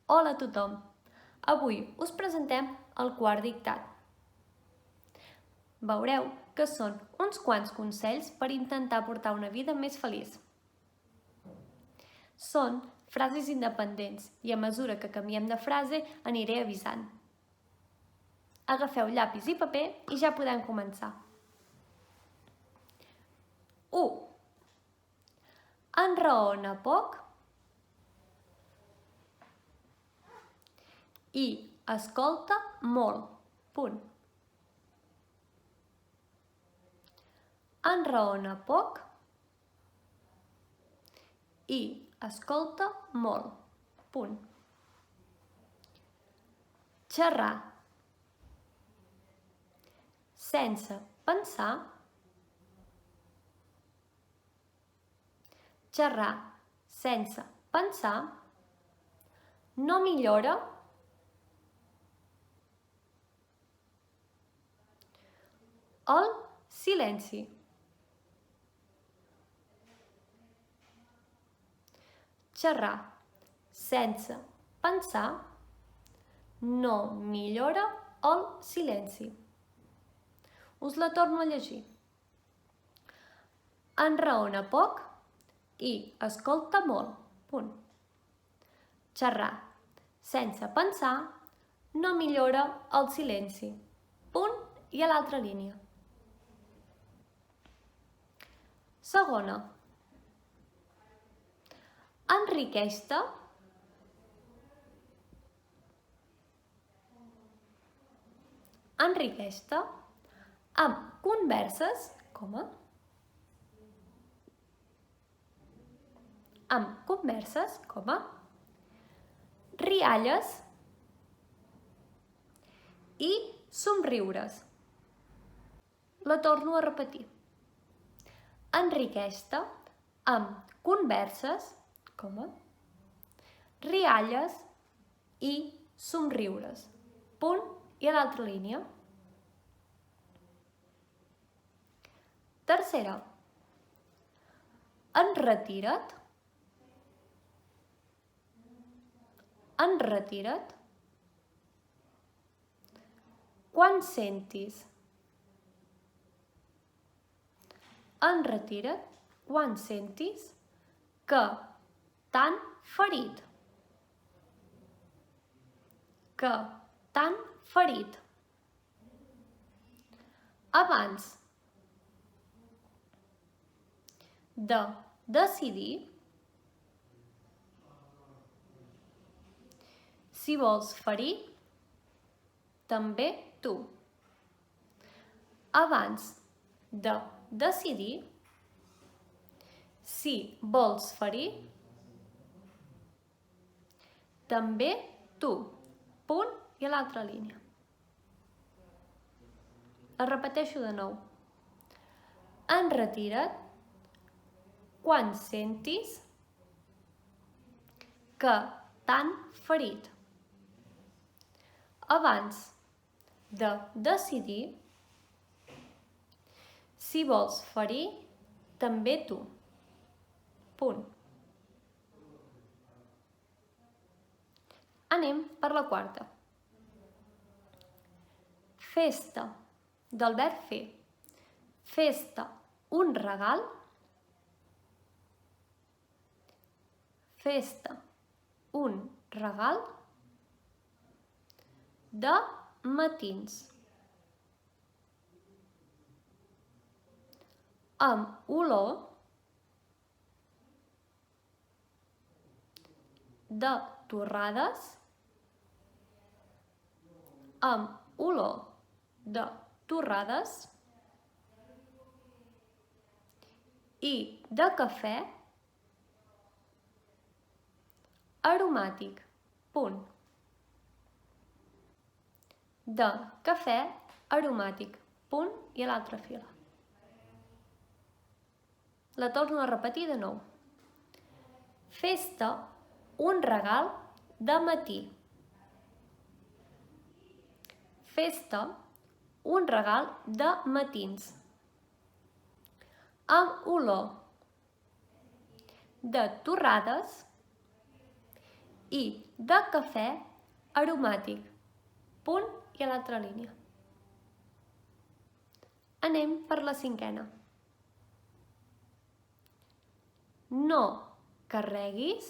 Hola a tothom! Avui us presentem el quart dictat. Veureu que són uns quants consells per intentar portar una vida més feliç. Són frases independents i a mesura que canviem de frase aniré avisant. Agafeu llapis i paper i ja podem començar. 1. Enraona poc i escolta molt. Punt. Enraona poc i escolta molt. Punt. Xerrar. Sense pensar. Xerrar sense pensar no millora el silenci. Xerrar sense pensar no millora el silenci. Us la torno a llegir. Enraona poc i escolta molt. Punt. Xerrar sense pensar no millora el silenci. Punt i a l'altra línia. Segona. Enriqueix-te amb converses, rialles i somriures. La torno a repetir. Enriqueix-te amb converses, rialles i somriures. Punt i a l'altra línia. Tercera. Enretira't quan sentis que t'han ferit. Abans de decidir si vols ferir també tu. Abans de decidir si vols ferir també tu. Punt i a l'altra línia. La repeteixo de nou. Enretira't quan sentis que t'han ferit. Abans de decidir si vols ferir també tu. Punt. Anem per la quarta. Fes-te, del verb fer. Fes-te un regal. Fes-te un regal de matins. Amb olor de torrades. Amb olor de torrades i de cafè aromàtic. Punt. De cafè aromàtic. Punt i a l'altra fila. La torno a repetir de nou. Fes-te un regal de matí. Fes-te un regal de matins. Amb olor de torrades I de cafè aromàtic. Punt i a l'altra línia. Anem per la cinquena. No carreguis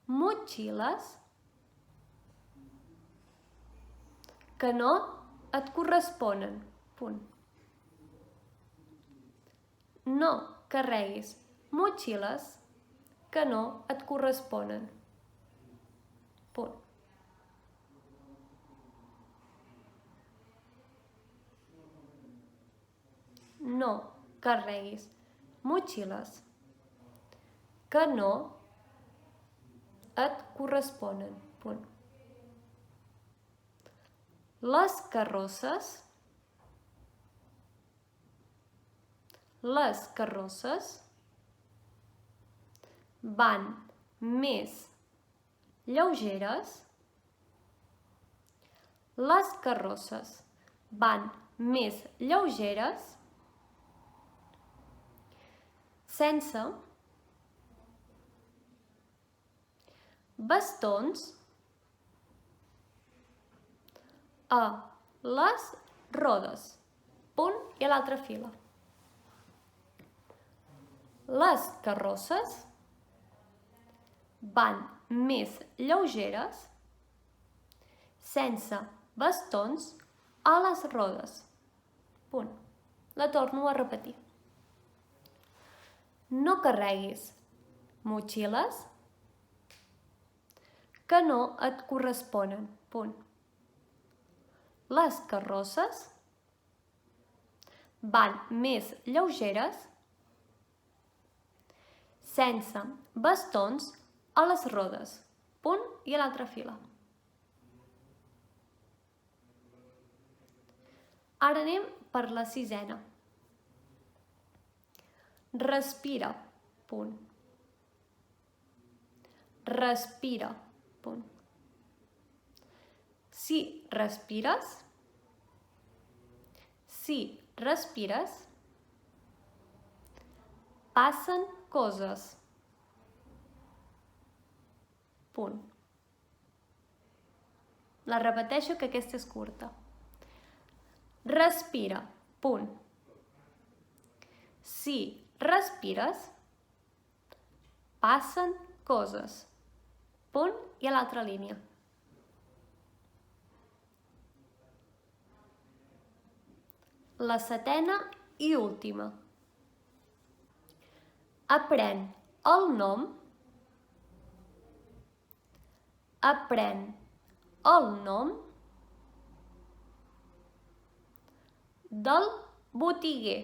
motxilles que no et corresponen. Punt. No carreguis motxilles que no et corresponen. Punt. No carreguis motxilles que no et corresponen. Punt. Les carrosses van més lleugeres. Les carrosses van més lleugeres sense bastons a les rodes. Punt i a l'altra fila. Les carrosses van més lleugeres sense bastons a les rodes. Punt. La torno a repetir. No carreguis motxilles que no et corresponen. Punt. Les carrosses van més lleugeres sense bastons a les rodes. Punt i a l'altra fila. Ara anem per la sisena. Respira. Punt. Respira. Punt. Si respires, passen coses. Punt. La repeteixo que aquesta és curta. Respira. Punt. Si respires, passen coses. Punt i a l'altra línia. La setena i última. Aprèn el nom del botiguer.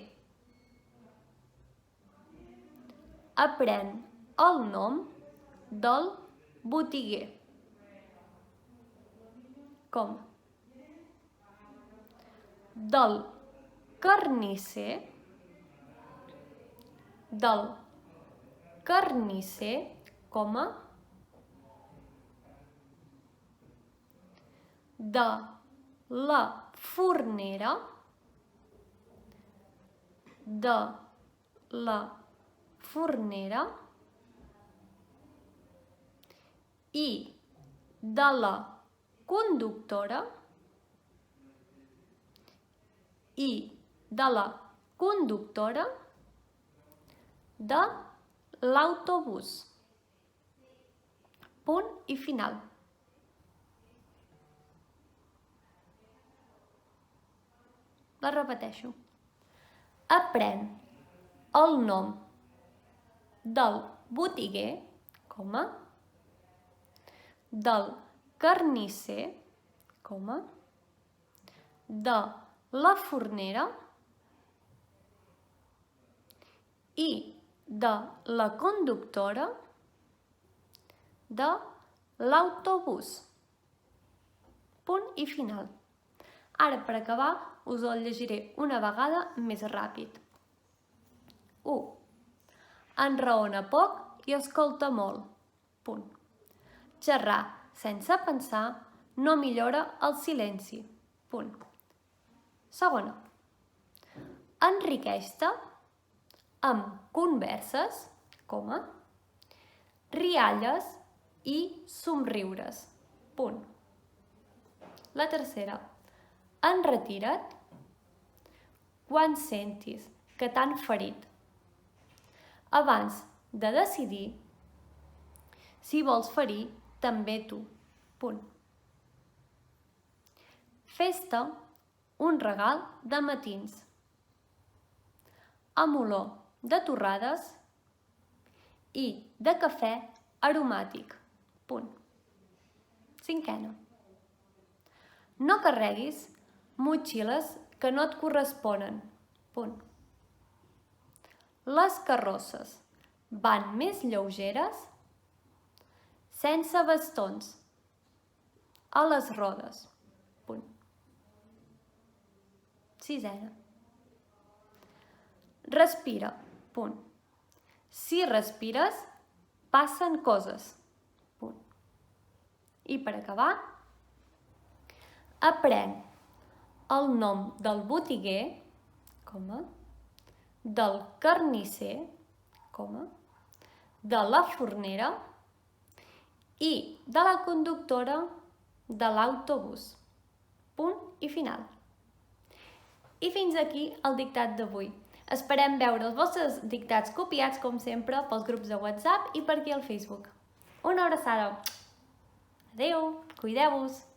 Aprèn el nom del botiguer. Com? Del carnisser, coma, de la fornera, i de la conductora, de l'autobús. Punt i final. La repeteixo. Aprèn el nom del botiguer, coma, del carnisser, coma, de la fornera i de la conductora de l'autobús. Punt i final. Ara, per acabar, us el llegiré una vegada més ràpid. 1. Enraona poc i escolta molt. Punt. Xerrar sense pensar no millora el silenci. Punt. Segona. enriqueix-te amb converses, coma, rialles i somriures, punt. La tercera, enretira't quan sentis que t'han ferit, abans de decidir si vols ferir també tu, punt. Fes-te un regal de matins, amb olor de torrades i de cafè aromàtic, punt. Cinquena. No carreguis motxilles que no et corresponen, punt. Les carrosses van més lleugeres sense bastons a les rodes, punt. Sisena. Respira, punt. Si respires, passen coses, punt. I per acabar, aprèn el nom del botiguer, coma, del carnisser, coma, de la fornera i de la conductora de l'autobús. Punt i final. I fins aquí el dictat d'avui. Esperem veure els vostres dictats copiats, com sempre, pels grups de WhatsApp i per aquí al Facebook. Una abraçada. Adéu, cuideu-vos.